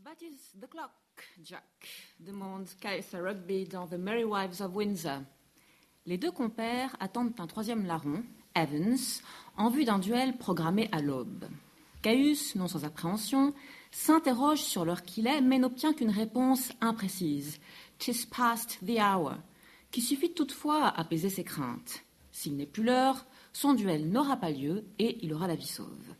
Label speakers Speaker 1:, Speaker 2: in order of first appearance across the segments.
Speaker 1: That is the clock, Jack, demande Clarissa Rugby dans The Merry Wives of Windsor. Les deux compères attendent un troisième larron, Evans, en vue d'un duel programmé à l'aube. Caius, non sans appréhension, s'interroge sur l'heure qu'il est, mais n'obtient qu'une réponse imprécise. « 'Tis past the hour », qui suffit toutefois à apaiser ses craintes. S'il n'est plus l'heure, son duel n'aura pas lieu et il aura la vie sauve.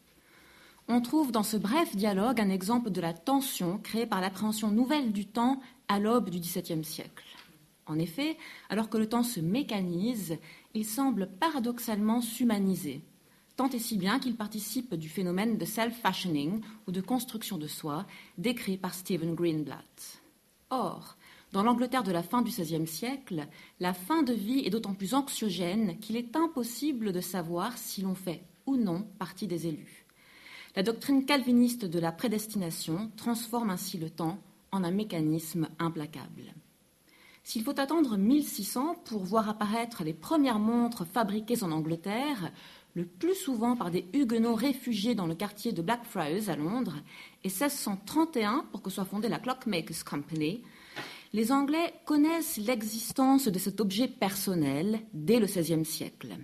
Speaker 1: On trouve dans ce bref dialogue un exemple de la tension créée par l'appréhension nouvelle du temps à l'aube du XVIIe siècle. En effet, alors que le temps se mécanise, il semble paradoxalement s'humaniser, tant et si bien qu'il participe du phénomène de self-fashioning ou de construction de soi décrit par Stephen Greenblatt. Or, dans l'Angleterre de la fin du XVIe siècle, la fin de vie est d'autant plus anxiogène qu'il est impossible de savoir si l'on fait ou non partie des élus. La doctrine calviniste de la prédestination transforme ainsi le temps en un mécanisme implacable. S'il faut attendre 1600 pour voir apparaître les premières montres fabriquées en Angleterre, le plus souvent par des huguenots réfugiés dans le quartier de Blackfriars à Londres, et 1631 pour que soit fondée la Clockmakers' Company, les Anglais connaissent l'existence de cet objet personnel dès le XVIe siècle.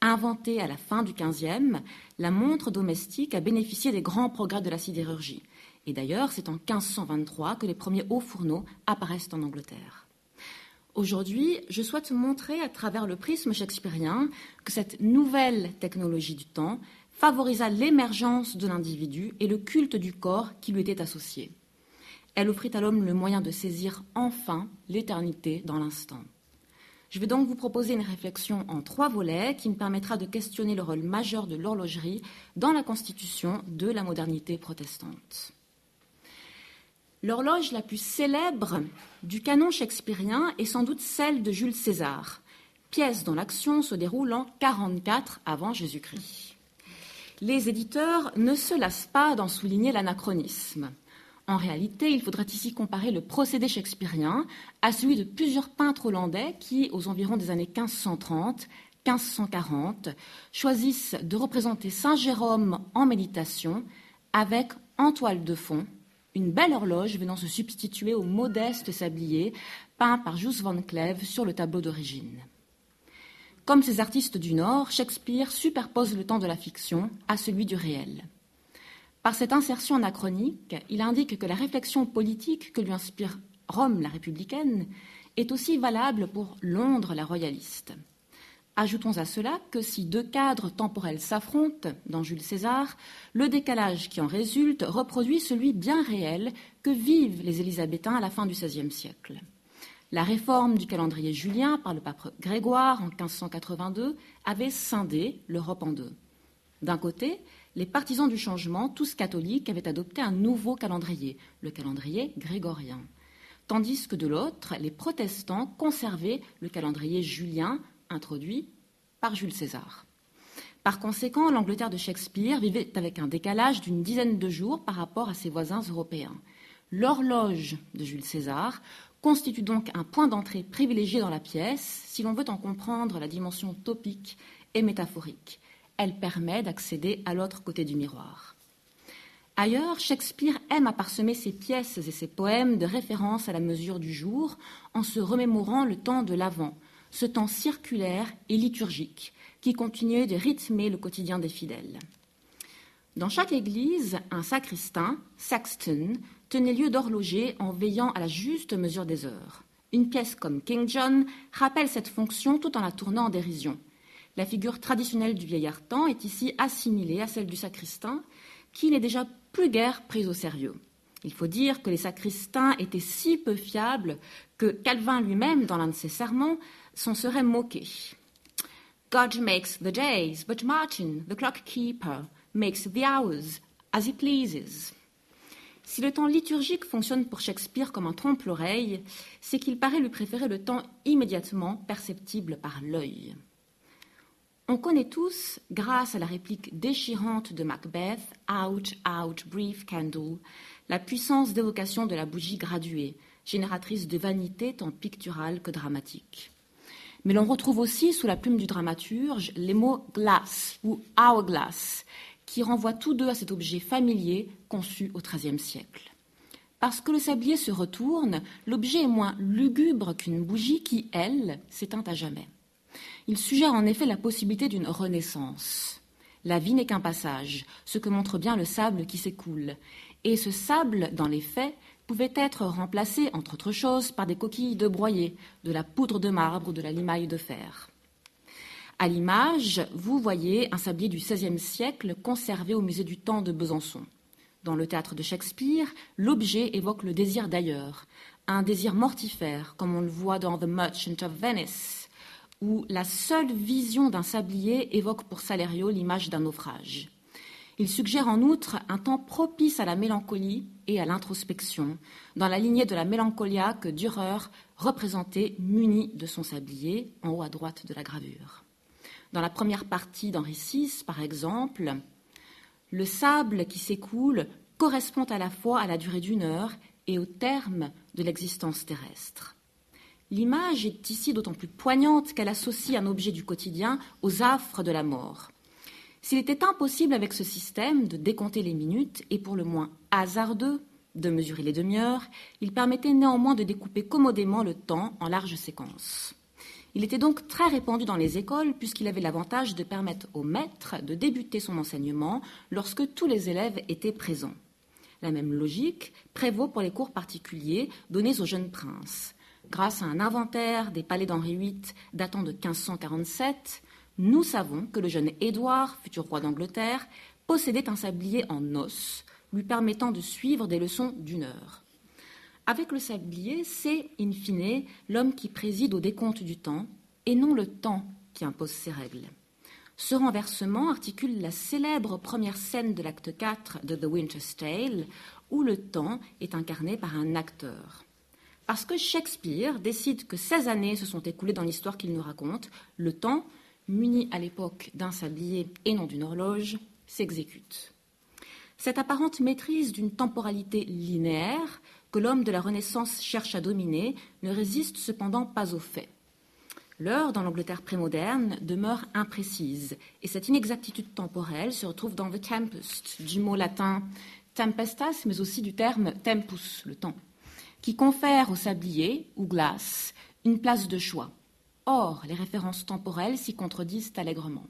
Speaker 1: Inventée à la fin du XVe, la montre domestique a bénéficié des grands progrès de la sidérurgie. Et d'ailleurs, c'est en 1523 que les premiers hauts fourneaux apparaissent en Angleterre. Aujourd'hui, je souhaite montrer à travers le prisme shakespearien que cette nouvelle technologie du temps favorisa l'émergence de l'individu et le culte du corps qui lui était associé. Elle offrit à l'homme le moyen de saisir enfin l'éternité dans l'instant. Je vais donc vous proposer une réflexion en 3 volets qui me permettra de questionner le rôle majeur de l'horlogerie dans la constitution de la modernité protestante. L'horloge la plus célèbre du canon shakespearien est sans doute celle de Jules César, pièce dont l'action se déroule en 44 avant Jésus-Christ. Les éditeurs ne se lassent pas d'en souligner l'anachronisme. En réalité, il faudrait ici comparer le procédé shakespearien à celui de plusieurs peintres hollandais qui, aux environs des années 1530-1540, choisissent de représenter Saint Jérôme en méditation avec, en toile de fond, une belle horloge venant se substituer au modeste sablier peint par Jos van Cleve sur le tableau d'origine. Comme ces artistes du Nord, Shakespeare superpose le temps de la fiction à celui du réel. Par cette insertion anachronique, il indique que la réflexion politique que lui inspire Rome la républicaine est aussi valable pour Londres la royaliste. Ajoutons à cela que si 2 cadres temporels s'affrontent dans Jules César, le décalage qui en résulte reproduit celui bien réel que vivent les Élisabétains à la fin du XVIe siècle. La réforme du calendrier julien par le pape Grégoire en 1582 avait scindé l'Europe en 2. D'un côté, les partisans du changement, tous catholiques, avaient adopté un nouveau calendrier, le calendrier grégorien, tandis que de l'autre, les protestants conservaient le calendrier julien introduit par Jules César. Par conséquent, l'Angleterre de Shakespeare vivait avec un décalage d'une dizaine de jours par rapport à ses voisins européens. L'horloge de Jules César constitue donc un point d'entrée privilégié dans la pièce si l'on veut en comprendre la dimension topique et métaphorique. Elle permet d'accéder à l'autre côté du miroir. Ailleurs, Shakespeare aime à parsemer ses pièces et ses poèmes de références à la mesure du jour en se remémorant le temps de l'Avent, ce temps circulaire et liturgique qui continuait de rythmer le quotidien des fidèles. Dans chaque église, un sacristain, sexton, tenait lieu d'horloger en veillant à la juste mesure des heures. Une pièce comme King John rappelle cette fonction tout en la tournant en dérision. La figure traditionnelle du vieillard temps est ici assimilée à celle du sacristain, qui n'est déjà plus guère prise au sérieux. Il faut dire que les sacristains étaient si peu fiables que Calvin lui-même, dans l'un de ses sermons, s'en serait moqué. « God makes the days, but Martin, the clock keeper, makes the hours as he pleases. » Si le temps liturgique fonctionne pour Shakespeare comme un trompe-l'oreille, c'est qu'il paraît lui préférer le temps immédiatement perceptible par l'œil. On connaît tous, grâce à la réplique déchirante de Macbeth, « Out, out, brief candle », la puissance d'évocation de la bougie graduée, génératrice de vanité tant picturale que dramatique. Mais l'on retrouve aussi, sous la plume du dramaturge, les mots « glass » ou « hourglass », qui renvoient tous deux à cet objet familier conçu au XIIIe siècle. Parce que le sablier se retourne, l'objet est moins lugubre qu'une bougie qui, elle, s'éteint à jamais. Il suggère en effet la possibilité d'une renaissance. La vie n'est qu'un passage, ce que montre bien le sable qui s'écoule. Et ce sable, dans les faits, pouvait être remplacé, entre autres choses, par des coquilles de broyer, de la poudre de marbre ou de la limaille de fer. À l'image, vous voyez un sablier du XVIe siècle conservé au musée du Temps de Besançon. Dans le théâtre de Shakespeare, l'objet évoque le désir d'ailleurs, un désir mortifère, comme on le voit dans The Merchant of Venice, où la seule vision d'un sablier évoque pour Salerio l'image d'un naufrage. Il suggère en outre un temps propice à la mélancolie et à l'introspection, dans la lignée de la Mélancolia que Dürer représentait muni de son sablier, en haut à droite de la gravure. Dans la première partie d'Henri VI, par exemple, le sable qui s'écoule correspond à la fois à la durée d'une heure et au terme de l'existence terrestre. L'image est ici d'autant plus poignante qu'elle associe un objet du quotidien aux affres de la mort. S'il était impossible avec ce système de décompter les minutes et pour le moins hasardeux de mesurer les demi-heures, il permettait néanmoins de découper commodément le temps en larges séquences. Il était donc très répandu dans les écoles puisqu'il avait l'avantage de permettre au maître de débuter son enseignement lorsque tous les élèves étaient présents. La même logique prévaut pour les cours particuliers donnés aux jeunes princes. Grâce à un inventaire des palais d'Henri VIII datant de 1547, nous savons que le jeune Édouard, futur roi d'Angleterre, possédait un sablier en os, lui permettant de suivre des leçons d'1 heure. Avec le sablier, c'est, in fine, l'homme qui préside au décompte du temps, et non le temps qui impose ses règles. Ce renversement articule la célèbre première scène de l'acte 4 de The Winter's Tale, où le temps est incarné par un acteur. Parce que Shakespeare décide que 16 années se sont écoulées dans l'histoire qu'il nous raconte, le temps, muni à l'époque d'un sablier et non d'une horloge, s'exécute. Cette apparente maîtrise d'une temporalité linéaire que l'homme de la Renaissance cherche à dominer ne résiste cependant pas aux faits. L'heure, dans l'Angleterre prémoderne, demeure imprécise, et cette inexactitude temporelle se retrouve dans The Tempest, du mot latin tempestas, mais aussi du terme tempus, le temps, qui confère au sablier, ou glace, une place de choix. Or, les références temporelles s'y contredisent allègrement.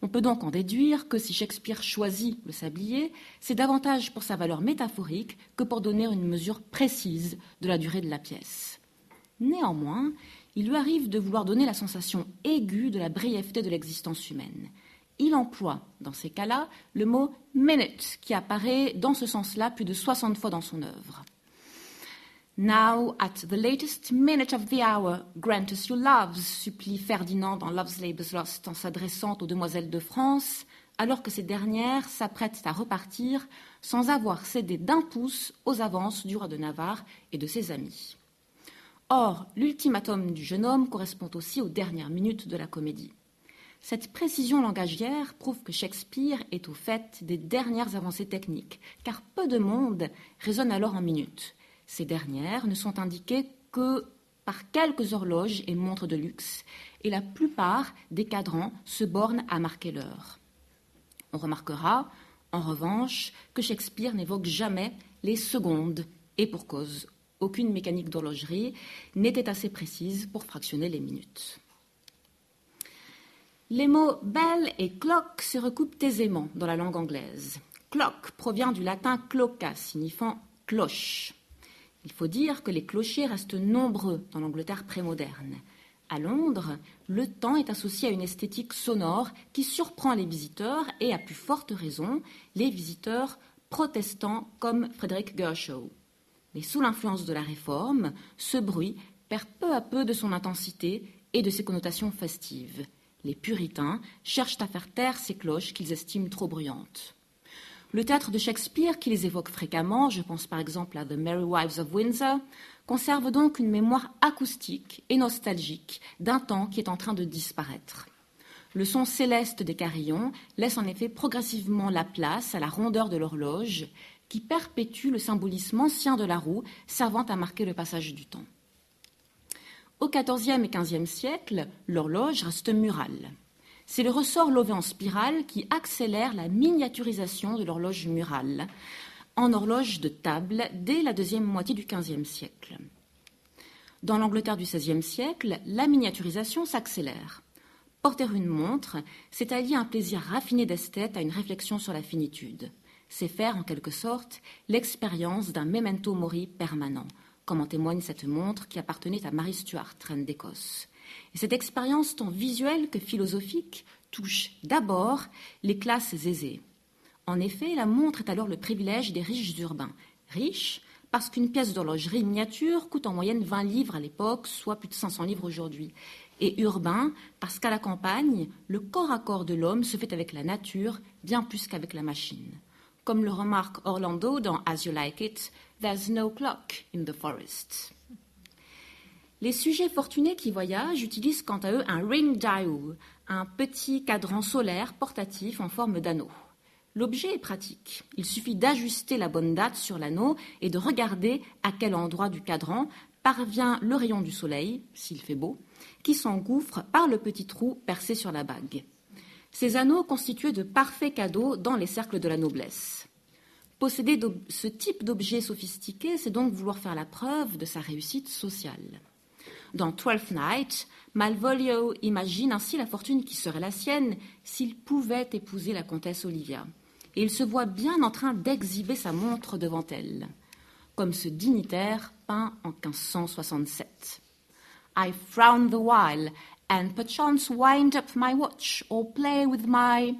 Speaker 1: On peut donc en déduire que si Shakespeare choisit le sablier, c'est davantage pour sa valeur métaphorique que pour donner une mesure précise de la durée de la pièce. Néanmoins, il lui arrive de vouloir donner la sensation aiguë de la brièveté de l'existence humaine. Il emploie, dans ces cas-là, le mot « minute » qui apparaît dans ce sens-là plus de 60 fois dans son œuvre. Now, at the latest minute of the hour, grant us your loves, supplie Ferdinand dans Love's Labour's Lost en s'adressant aux demoiselles de France, alors que ces dernières s'apprêtent à repartir sans avoir cédé d'un pouce aux avances du roi de Navarre et de ses amis. Or, l'ultimatum du jeune homme correspond aussi aux dernières minutes de la comédie. Cette précision langagière prouve que Shakespeare est au fait des dernières avancées techniques, car peu de monde raisonne alors en minutes. Ces dernières ne sont indiquées que par quelques horloges et montres de luxe, et la plupart des cadrans se bornent à marquer l'heure. On remarquera, en revanche, que Shakespeare n'évoque jamais les secondes, et pour cause, aucune mécanique d'horlogerie n'était assez précise pour fractionner les minutes. Les mots « bell » et « clock » se recoupent aisément dans la langue anglaise. « Clock » provient du latin « cloca », signifiant « cloche ». Il faut dire que les clochers restent nombreux dans l'Angleterre prémoderne. À Londres, le temps est associé à une esthétique sonore qui surprend les visiteurs et, à plus forte raison, les visiteurs protestants comme Frederick Gershaw. Mais sous l'influence de la Réforme, ce bruit perd peu à peu de son intensité et de ses connotations festives. Les puritains cherchent à faire taire ces cloches qu'ils estiment trop bruyantes. Le théâtre de Shakespeare, qui les évoque fréquemment, je pense par exemple à The Merry Wives of Windsor, conserve donc une mémoire acoustique et nostalgique d'un temps qui est en train de disparaître. Le son céleste des carillons laisse en effet progressivement la place à la rondeur de l'horloge, qui perpétue le symbolisme ancien de la roue servant à marquer le passage du temps. Au XIVe et XVe siècle, l'horloge reste murale. C'est le ressort lové en spirale qui accélère la miniaturisation de l'horloge murale, en horloge de table dès la deuxième moitié du XVe siècle. Dans l'Angleterre du XVIe siècle, la miniaturisation s'accélère. Porter une montre, c'est allier un plaisir raffiné d'esthète à une réflexion sur la finitude. C'est faire, en quelque sorte, l'expérience d'un memento mori permanent, comme en témoigne cette montre qui appartenait à Mary Stuart, reine d'Écosse. Et cette expérience tant visuelle que philosophique touche d'abord les classes aisées. En effet, la montre est alors le privilège des riches urbains. Riches parce qu'une pièce d'horlogerie miniature coûte en moyenne 20 livres à l'époque, soit plus de 500 livres aujourd'hui. Et urbain parce qu'à la campagne, le corps à corps de l'homme se fait avec la nature bien plus qu'avec la machine. Comme le remarque Orlando dans As You Like It, There's no clock in the forest. Les sujets fortunés qui voyagent utilisent quant à eux un ring dial, un petit cadran solaire portatif en forme d'anneau. L'objet est pratique. Il suffit d'ajuster la bonne date sur l'anneau et de regarder à quel endroit du cadran parvient le rayon du soleil, s'il fait beau, qui s'engouffre par le petit trou percé sur la bague. Ces anneaux constituaient de parfaits cadeaux dans les cercles de la noblesse. Posséder ce type d'objet sophistiqué, c'est donc vouloir faire la preuve de sa réussite sociale. Dans Twelfth Night, Malvolio imagine ainsi la fortune qui serait la sienne s'il pouvait épouser la comtesse Olivia. Et il se voit bien en train d'exhiber sa montre devant elle, comme ce dignitaire peint en 1567. I frown the while, and perchance wind up my watch, or play with my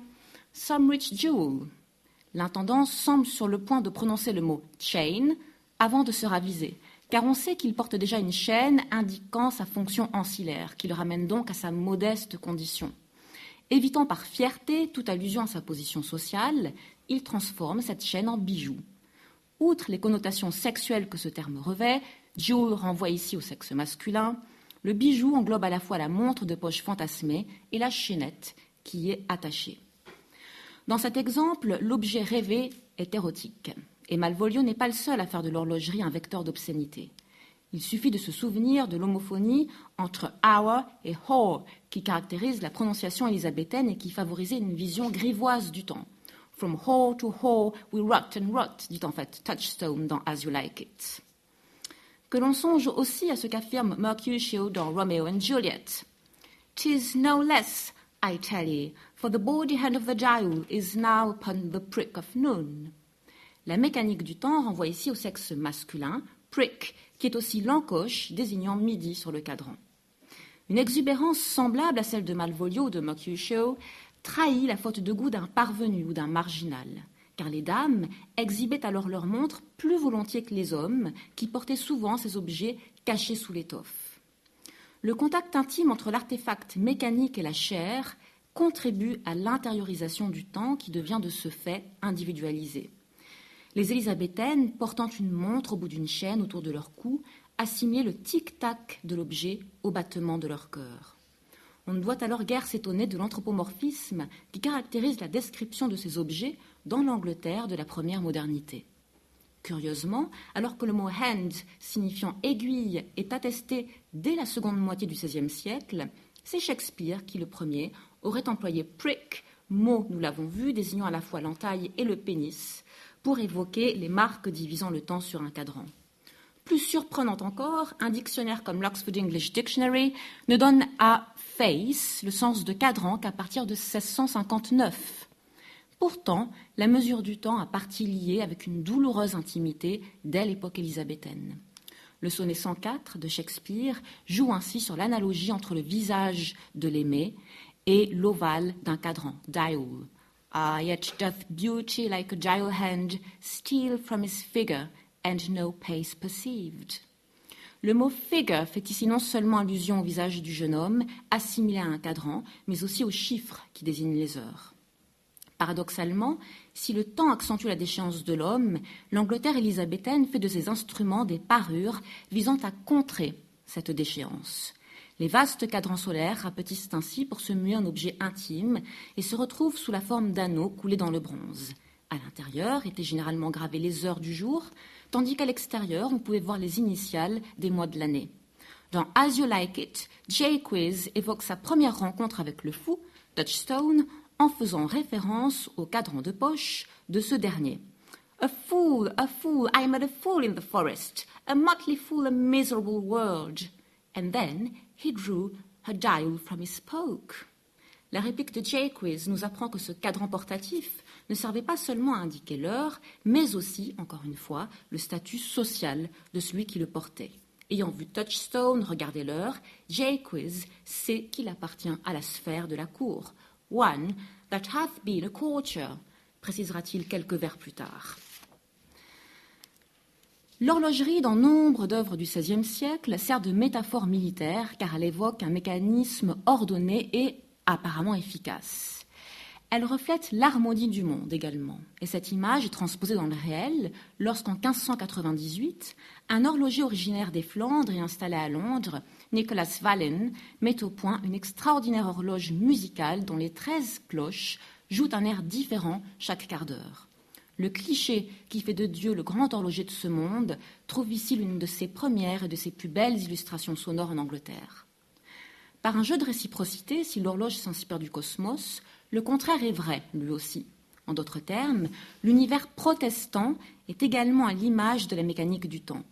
Speaker 1: some rich jewel. L'intendant semble sur le point de prononcer le mot chain avant de se raviser, car on sait qu'il porte déjà une chaîne indiquant sa fonction ancillaire, qui le ramène donc à sa modeste condition. Évitant par fierté toute allusion à sa position sociale, il transforme cette chaîne en bijou. Outre les connotations sexuelles que ce terme revêt, jewel renvoie ici au sexe masculin, le bijou englobe à la fois la montre de poche fantasmée et la chaînette qui y est attachée. Dans cet exemple, l'objet rêvé est érotique. Et Malvolio n'est pas le seul à faire de l'horlogerie un vecteur d'obscénité. Il suffit de se souvenir de l'homophonie entre hour et whore qui caractérise la prononciation élisabéthaine et qui favorisait une vision grivoise du temps. From whore to whore, we rot and rot, dit en fait Touchstone dans As You Like It. Que l'on songe aussi à ce qu'affirme Mercutio dans Romeo and Juliet. 'Tis no less, I tell ye, for the body hand of the dial is now upon the prick of noon. La mécanique du temps renvoie ici au sexe masculin, prick, qui est aussi l'encoche désignant midi sur le cadran. Une exubérance semblable à celle de Malvolio ou de Mercutio trahit la faute de goût d'un parvenu ou d'un marginal, car les dames exhibaient alors leurs montres plus volontiers que les hommes, qui portaient souvent ces objets cachés sous l'étoffe. Le contact intime entre l'artefact mécanique et la chair contribue à l'intériorisation du temps qui devient de ce fait individualisé. Les élisabéthaines, portant une montre au bout d'une chaîne autour de leur cou, assimilaient le tic-tac de l'objet au battement de leur cœur. On ne doit alors guère s'étonner de l'anthropomorphisme qui caractérise la description de ces objets dans l'Angleterre de la première modernité. Curieusement, alors que le mot « hand » signifiant aiguille est attesté dès la seconde moitié du XVIe siècle, c'est Shakespeare qui, le premier, aurait employé « prick », mot, nous l'avons vu, désignant à la fois l'entaille et le pénis, pour évoquer les marques divisant le temps sur un cadran. Plus surprenant encore, un dictionnaire comme l'Oxford English Dictionary ne donne à face le sens de cadran qu'à partir de 1659. Pourtant, la mesure du temps a partie liée avec une douloureuse intimité dès l'époque élisabéthaine. Le sonnet 104 de Shakespeare joue ainsi sur l'analogie entre le visage de l'aimé et l'ovale d'un cadran, dial. Ah, yet doth beauty like a dial hand steal from his figure and no pace perceived. Le mot figure fait ici non seulement allusion au visage du jeune homme, assimilé à un cadran, mais aussi aux chiffres qui désignent les heures. Paradoxalement, si le temps accentue la déchéance de l'homme, l'Angleterre élisabéthaine fait de ses instruments des parures visant à contrer cette déchéance. Les vastes cadrans solaires rapetissent ainsi pour se muer en objet intime et se retrouvent sous la forme d'anneaux coulés dans le bronze. À l'intérieur étaient généralement gravées les heures du jour, tandis qu'à l'extérieur, on pouvait voir les initiales des mois de l'année. Dans As You Like It, Jay Quiz évoque sa première rencontre avec le fou, Touchstone, en faisant référence au cadran de poche de ce dernier. A fool, I met a fool in the forest, a motley fool, a miserable world. And then he drew her dial from his poke. La réplique de Jaques nous apprend que ce cadran portatif ne servait pas seulement à indiquer l'heure, mais aussi, encore une fois, le statut social de celui qui le portait. Ayant vu Touchstone regarder l'heure, Jaques sait qu'il appartient à la sphère de la cour. One that hath been a courtier, précisera-t-il quelques vers plus tard. L'horlogerie, dans nombre d'œuvres du XVIe siècle, sert de métaphore militaire car elle évoque un mécanisme ordonné et apparemment efficace. Elle reflète l'harmonie du monde également. Et cette image est transposée dans le réel lorsqu'en 1598, un horloger originaire des Flandres et installé à Londres, Nicolas Wallen, met au point une extraordinaire horloge musicale dont les 13 cloches jouent un air différent chaque quart d'heure. Le cliché qui fait de Dieu le grand horloger de ce monde trouve ici l'une de ses premières et de ses plus belles illustrations sonores en Angleterre. Par un jeu de réciprocité, si l'horloge s'inspire du cosmos, le contraire est vrai, lui aussi. En d'autres termes, l'univers protestant est également à l'image de la mécanique du temps.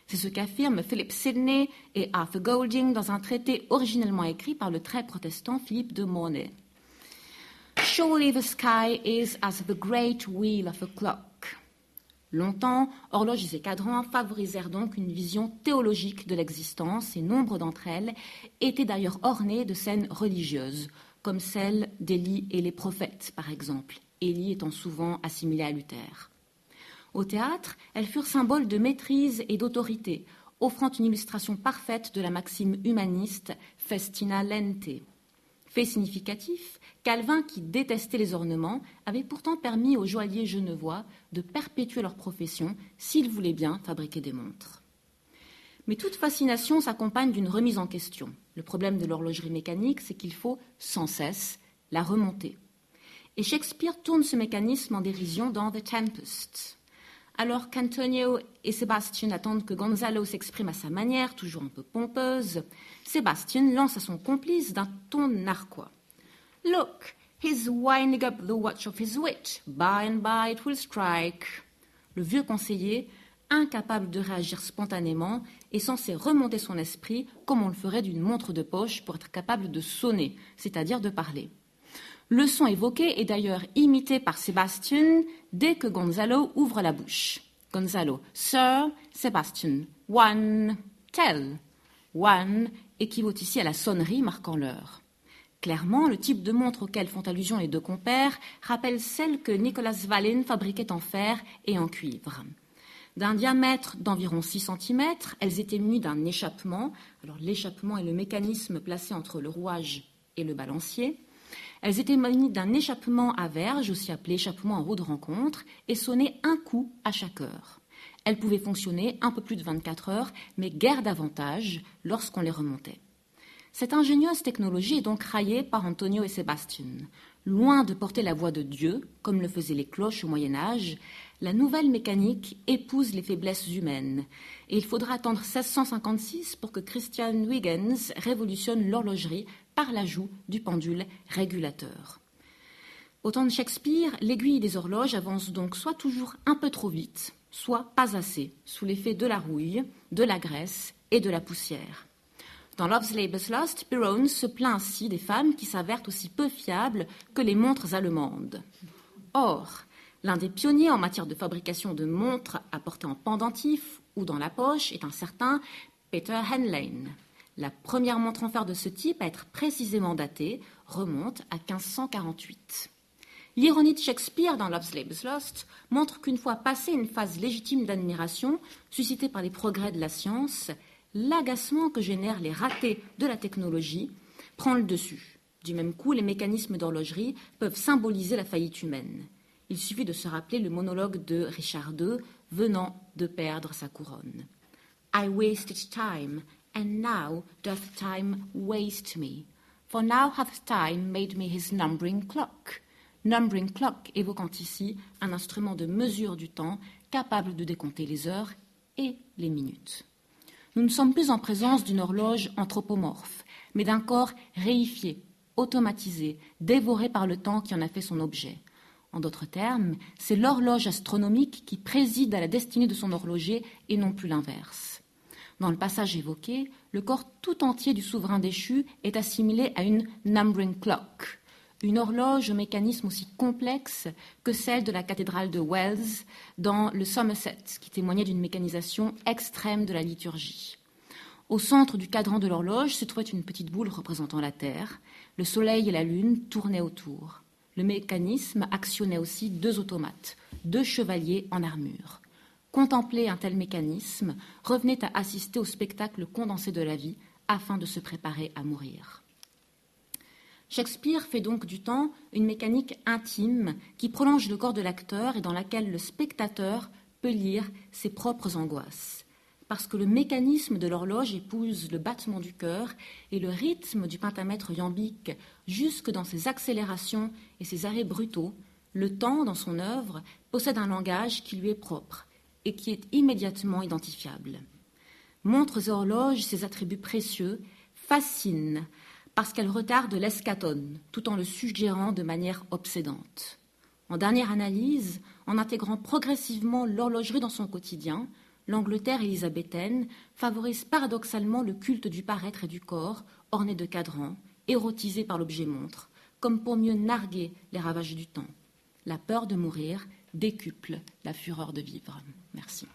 Speaker 1: C'est ce qu'affirment Philip Sidney et Arthur Golding dans un traité originellement écrit par le très protestant Philippe de Mornay. Surely the sky is as the great wheel of a clock. Longtemps, horloges et cadrans favorisèrent donc une vision théologique de l'existence et nombre d'entre elles étaient d'ailleurs ornées de scènes religieuses, comme celle d'Élie et les prophètes, par exemple, Élie étant souvent assimilé à Luther. Au théâtre, elles furent symboles de maîtrise et d'autorité, offrant une illustration parfaite de la maxime humaniste Festina lente. Fait significatif, Calvin, qui détestait les ornements, avait pourtant permis aux joailliers genevois de perpétuer leur profession s'ils voulaient bien fabriquer des montres. Mais toute fascination s'accompagne d'une remise en question. Le problème de l'horlogerie mécanique, c'est qu'il faut sans cesse la remonter. Et Shakespeare tourne ce mécanisme en dérision dans The Tempest. Alors qu'Antonio et Sébastien attendent que Gonzalo s'exprime à sa manière, toujours un peu pompeuse, Sébastien lance à son complice d'un ton narquois. « Look, he's winding up the watch of his wit. By and by it will strike. » Le vieux conseiller, incapable de réagir spontanément, est censé remonter son esprit comme on le ferait d'une montre de poche pour être capable de sonner, c'est-à-dire de parler. Le son évoqué est d'ailleurs imité par Sébastien dès que Gonzalo ouvre la bouche. Gonzalo, Sir, Sébastien, one, tell. One équivaut ici à la sonnerie marquant l'heure. Clairement, le type de montre auquel font allusion les deux compères rappelle celle que Nicolas Wallen fabriquait en fer et en cuivre. D'un diamètre d'environ 6 cm, elles étaient munies d'un échappement. Alors l'échappement est le mécanisme placé entre le rouage et le balancier. Elles étaient munies d'un échappement à verge, aussi appelé échappement en roue de rencontre, et sonnaient un coup à chaque heure. Elles pouvaient fonctionner un peu plus de 24 heures, mais guère davantage lorsqu'on les remontait. Cette ingénieuse technologie est donc raillée par Antonio et Sébastien. Loin de porter la voix de Dieu, comme le faisaient les cloches au Moyen-Âge, la nouvelle mécanique épouse les faiblesses humaines. Et il faudra attendre 1656 pour que Christian Huygens révolutionne l'horlogerie par l'ajout du pendule régulateur. Au temps de Shakespeare, l'aiguille des horloges avance donc soit toujours un peu trop vite, soit pas assez, sous l'effet de la rouille, de la graisse et de la poussière. Dans Love's Labour's Lost, Burroughs se plaint ainsi des femmes qui s'avèrent aussi peu fiables que les montres allemandes. Or, l'un des pionniers en matière de fabrication de montres à porter en pendentif ou dans la poche est un certain Peter Henlein. La première montre en fer de ce type à être précisément datée remonte à 1548. L'ironie de Shakespeare dans Love's Labour's Lost montre qu'une fois passée une phase légitime d'admiration suscitée par les progrès de la science, l'agacement que génèrent les ratés de la technologie prend le dessus. Du même coup, les mécanismes d'horlogerie peuvent symboliser la faillite humaine. Il suffit de se rappeler le monologue de Richard II venant de perdre sa couronne. « I wasted time, and now doth time waste me. For now hath time made me his numbering clock. » Numbering clock évoquant ici un instrument de mesure du temps capable de décompter les heures et les minutes. Nous ne sommes plus en présence d'une horloge anthropomorphe, mais d'un corps réifié, automatisé, dévoré par le temps qui en a fait son objet. En d'autres termes, c'est l'horloge astronomique qui préside à la destinée de son horloger et non plus l'inverse. Dans le passage évoqué, le corps tout entier du souverain déchu est assimilé à une numbering clock, une horloge au mécanisme aussi complexe que celle de la cathédrale de Wells dans le Somerset, qui témoignait d'une mécanisation extrême de la liturgie. Au centre du cadran de l'horloge se trouvait une petite boule représentant la Terre. Le Soleil et la Lune tournaient autour. Le mécanisme actionnait aussi 2 automates, 2 chevaliers en armure. Contempler un tel mécanisme revenait à assister au spectacle condensé de la vie afin de se préparer à mourir. Shakespeare fait donc du temps une mécanique intime qui prolonge le corps de l'acteur et dans laquelle le spectateur peut lire ses propres angoisses. Parce que le mécanisme de l'horloge épouse le battement du cœur et le rythme du pentamètre iambique jusque dans ses accélérations et ses arrêts brutaux, le temps, dans son œuvre, possède un langage qui lui est propre et qui est immédiatement identifiable. Montres et horloges, ces attributs précieux, fascinent parce qu'elles retardent l'escatone, tout en le suggérant de manière obsédante. En dernière analyse, en intégrant progressivement l'horlogerie dans son quotidien, l'Angleterre élisabéthaine favorise paradoxalement le culte du paraître et du corps, orné de cadrans, érotisé par l'objet-montre, comme pour mieux narguer les ravages du temps. La peur de mourir décuple la fureur de vivre. Merci.